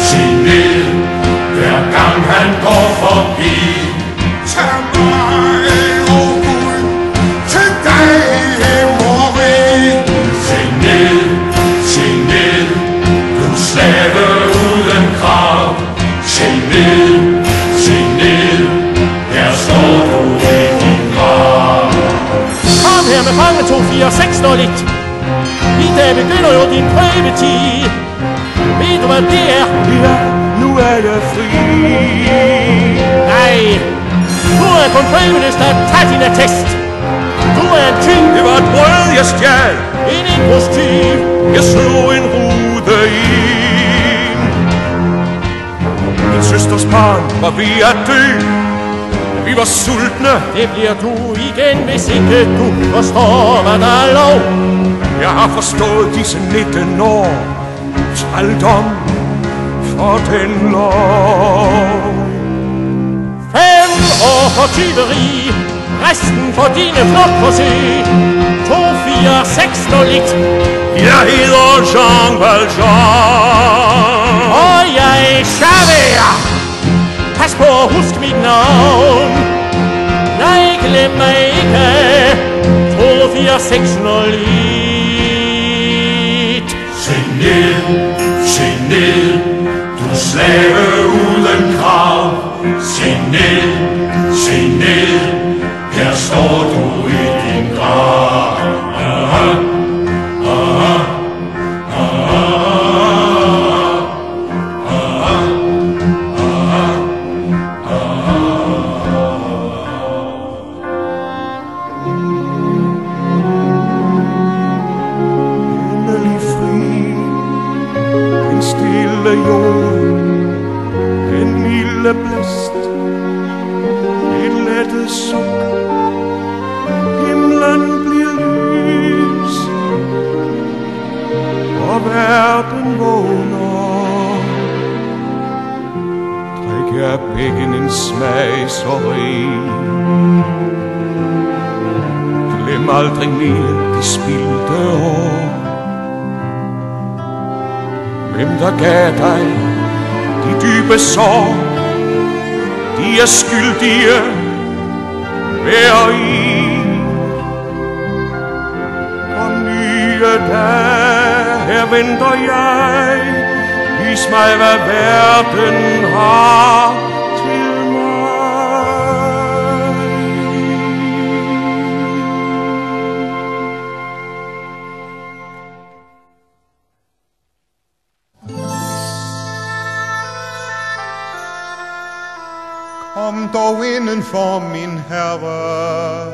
se ned, hver gang han går forbi. Tag mig, oh Gud, til dig, Marie. Se ned, du slave uden krav. Se ned, her står du i din grav. Kom her med fange 2, 4, 6, 0, 1. I dag begynder jo din prøvetid. Ved du hvad det er? Ja, nu er jeg fri. Nej, du er kun prøveløst at tage din attest. Du er en tyv. Det var et brød, jeg stjal. En indbrudstyv. Jeg slog en rude i. Min søsters barn var ved at dø. Vi var sultne. Det bliver du igen, hvis ikke du forstår, hvad der er lov. Jeg har forstået disse 19 år. Trældom for den lov. 5 år for tyveri, resten for dine flugtforsøg. 2, 4, 6, 0, 1. Jeg hedder Jean Valjean. Og jeg er Javert. Pas på at huske mit navn. Nej, glem mig ikke. 2, 4, 6, 0, 1. Se ned, du slave uden krav. Se ned, her står du i din grav. Endelig fri, den stille jord, den milde blæst, et lettet suk, himlen bliver lys, og verden vågner. Drik jeg bækken en smag så rig, glem aldrig mere de spildte år. Hvem der gav dig de dybe sår, de er skyldige hver i. Og nye dage, her venter jeg. Vis mig, hvad verden har til mig. Kom dog indenfor, min herre.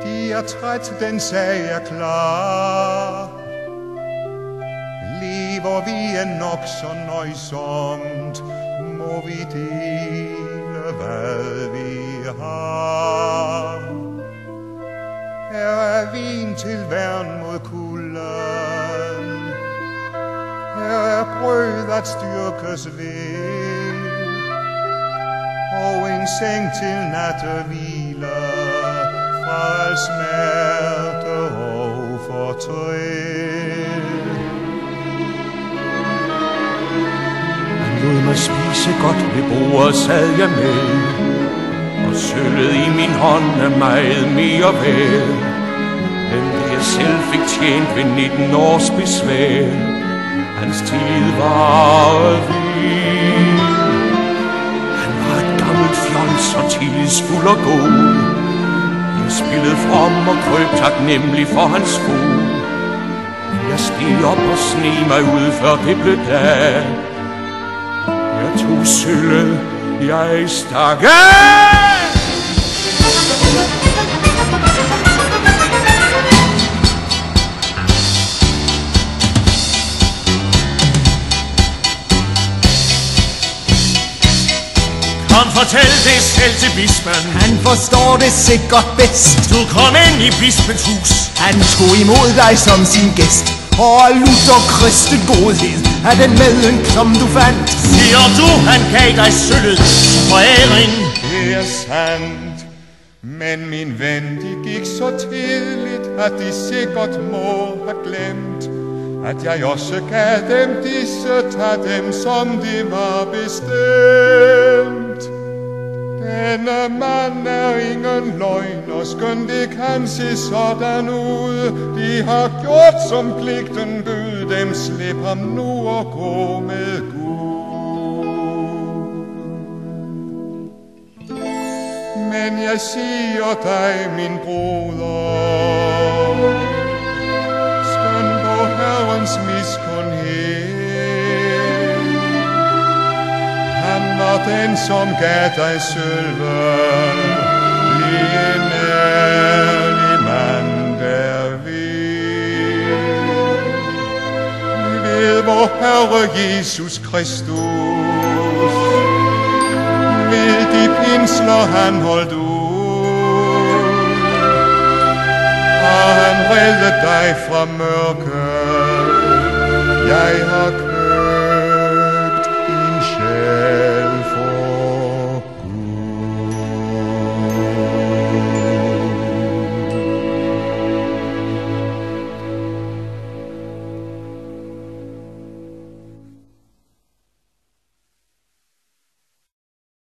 De er træt, den sag er klar. Lever vi er nok så nøjsomt, må vi dele, hvad vi har. Her er vin til værn mod kulden. Her er brød at styrkes ved. Og en seng til nattehvile fra al smerte og fortræd. Han lod mig spise godt ved bordet, sad jeg med, og sølvet i min hånd er meget mere værd, end det jeg selv fik tjent ved 19 års besvær. Hans tillid var vild. Fjols og tillidsfuld og god. Jeg spillede from og krøb taknemmelig for hans fod. Jeg steg op og sneg mig ud, før det blev dag. Jeg tog sølvet, jeg stak af. Fortæl det selv til bispen. Han forstår det sikkert bedst. Du kom ind i bispens hus. Han tog imod dig som sin gæst, og lutter kristet godhed er den medlen, som du fandt. Siger du, han gav dig sølvet for æring? Det er sandt, men min ven, de gik så tidligt, at de sikkert må have glemt. at jeg også gav dem disse, tag dem som de var bestemt. Denne mand er ingen løgn, og skøn det kan se sådan ud. De har gjort som pligten bød dem, slip ham nu og gå med Gud. Men jeg siger dig, min broder, skøn på Herrens miskundhed. Han var den, som gav dig sølve, lige en ærlig mand derved. Vi ved, vor Herre Jesus Kristus, ved de pinsler han holdt ud, og han redde dig fra mørket. Jeg har